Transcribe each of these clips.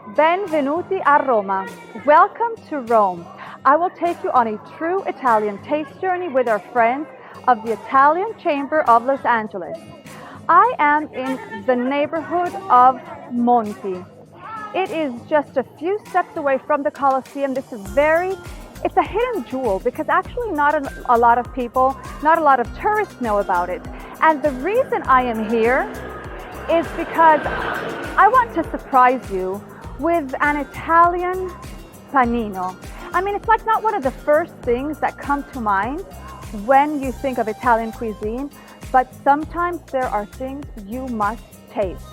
Benvenuti a Roma. Welcome to Rome. I will take you on a true Italian taste journey with our friends of the Italian Chamber of Los Angeles. I am in the neighborhood of Monti. It is just a few steps away from the Colosseum. It's a hidden jewel because actually not a lot of people, not a lot of tourists know about it. And the reason I am here is because I want to surprise you with an Italian panino. I mean, it's like not one of the first things that come to mind when you think of Italian cuisine, but sometimes there are things you must taste.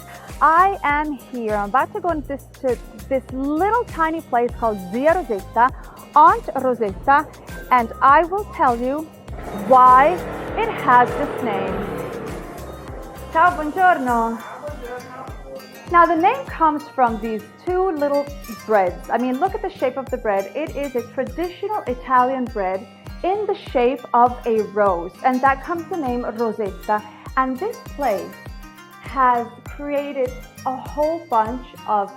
I am here. I'm about to go into this little tiny place called Zia Rosetta, Aunt Rosetta, and I will tell you why it has this name. Ciao, buongiorno. Now the name comes from these two little breads. I mean, look at the shape of the bread. It is a traditional Italian bread in the shape of a rose, and that comes the name Rosetta. And this place has created a whole bunch of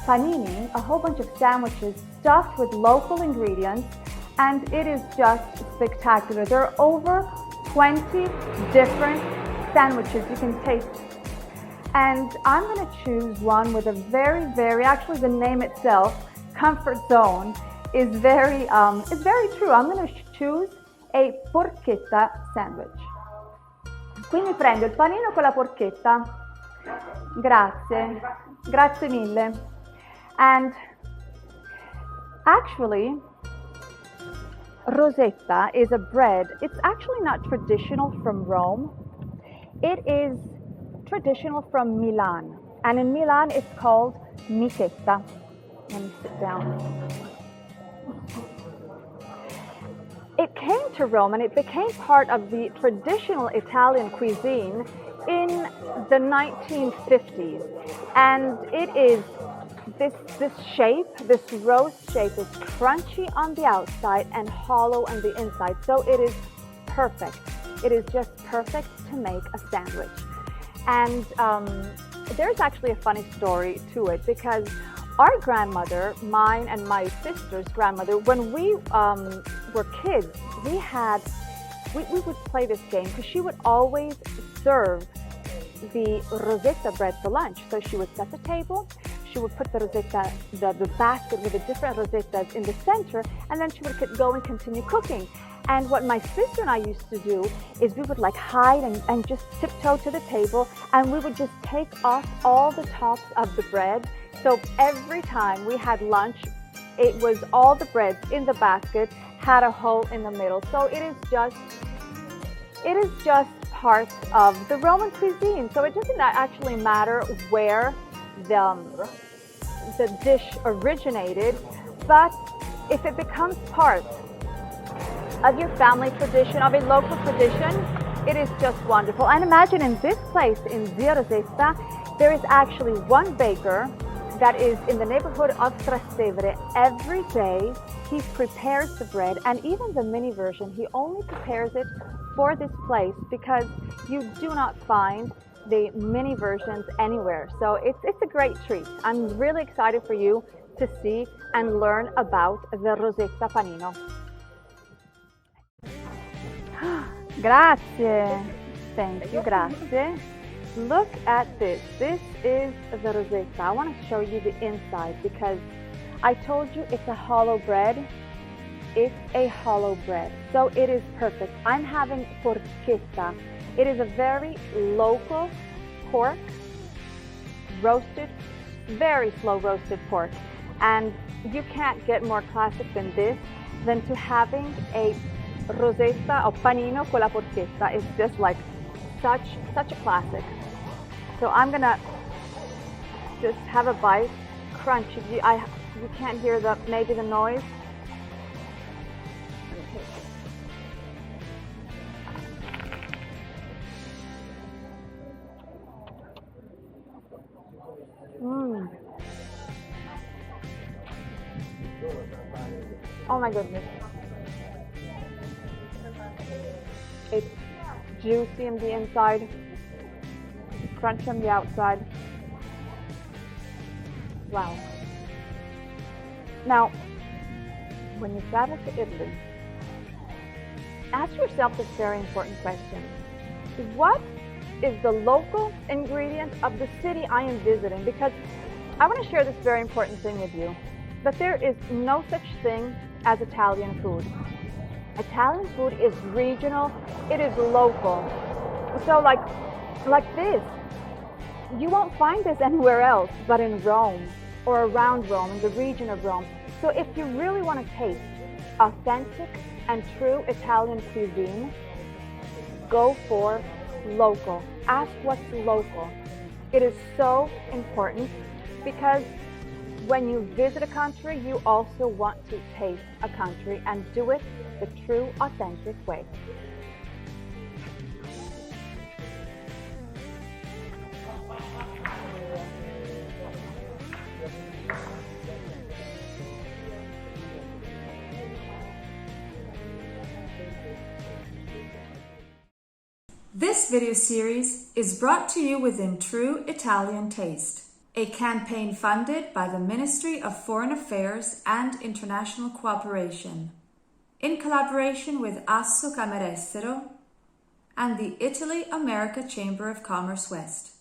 panini, a whole bunch of sandwiches stuffed with local ingredients, and it is just spectacular. There are over 20 different sandwiches you can taste. And I'm going to choose one with a actually the name itself, comfort zone, is very true. I'm going to choose a porchetta sandwich. Quindi prendo il panino con la porchetta. Grazie. Grazie mille. And actually, Rosetta is a bread. It's actually not traditional from Rome. It is traditional from Milan, and in Milan it's called michetta. Let me sit down. It came to Rome and it became part of the traditional Italian cuisine in the 1950s, and it is this shape, this rose shape is crunchy on the outside and hollow on the inside, so it is perfect. It is just perfect to make a sandwich. And there's actually a funny story to it, because our grandmother, mine and my sister's grandmother, when we were kids, we would play this game because she would always serve the Rosetta bread for lunch. So she would set the table, she would put the Rosetta, the basket with the different Rosettas in the center, and then she would go and continue cooking. And what my sister and I used to do is we would like hide and just tiptoe to the table, and we would just take off all the tops of the bread. So every time we had lunch, it was all the bread in the basket had a hole in the middle. So it is just part of the Roman cuisine. So it doesn't actually matter where the dish originated, but if it becomes part of your family tradition, of a local tradition, it is just wonderful. And imagine in this place, in Zia Rosetta, there is actually one baker that is in the neighborhood of Trastevere. Every day he prepares the bread, and even the mini version, he only prepares it for this place because you do not find the mini versions anywhere. So it's a great treat. I'm really excited for you to see and learn about the Rosetta panino. Grazie. Thank you, grazie. Look at this. This is the Rosetta. I want to show you the inside because I told you it's a hollow bread. It's a hollow bread. So it is perfect. I'm having porchetta. It is a very local pork, roasted, very slow roasted pork. And you can't get more classic than this, than to having a Rosetta or panino con la porchetta. Is just like such a classic. So I'm gonna just have a bite, crunch. You can't hear maybe the noise. Oh my goodness. It's juicy on the inside, crunch on the outside. Wow. Now, when you travel to Italy, ask yourself this very important question. What is the local ingredient of the city I am visiting? Because I want to share this very important thing with you, that there is no such thing as Italian food. Italian food is regional, it is local. So like this, you won't find this anywhere else but in Rome or around Rome, in the region of Rome. So if you really want to taste authentic and true Italian cuisine, go for local. Ask what's local. It is so important because when you visit a country, you also want to taste a country and do it the true, authentic way. This video series is brought to you within True Italian Taste, a campaign funded by the Ministry of Foreign Affairs and International Cooperation, in collaboration with Asso Camere Estero and the Italy America Chamber of Commerce West.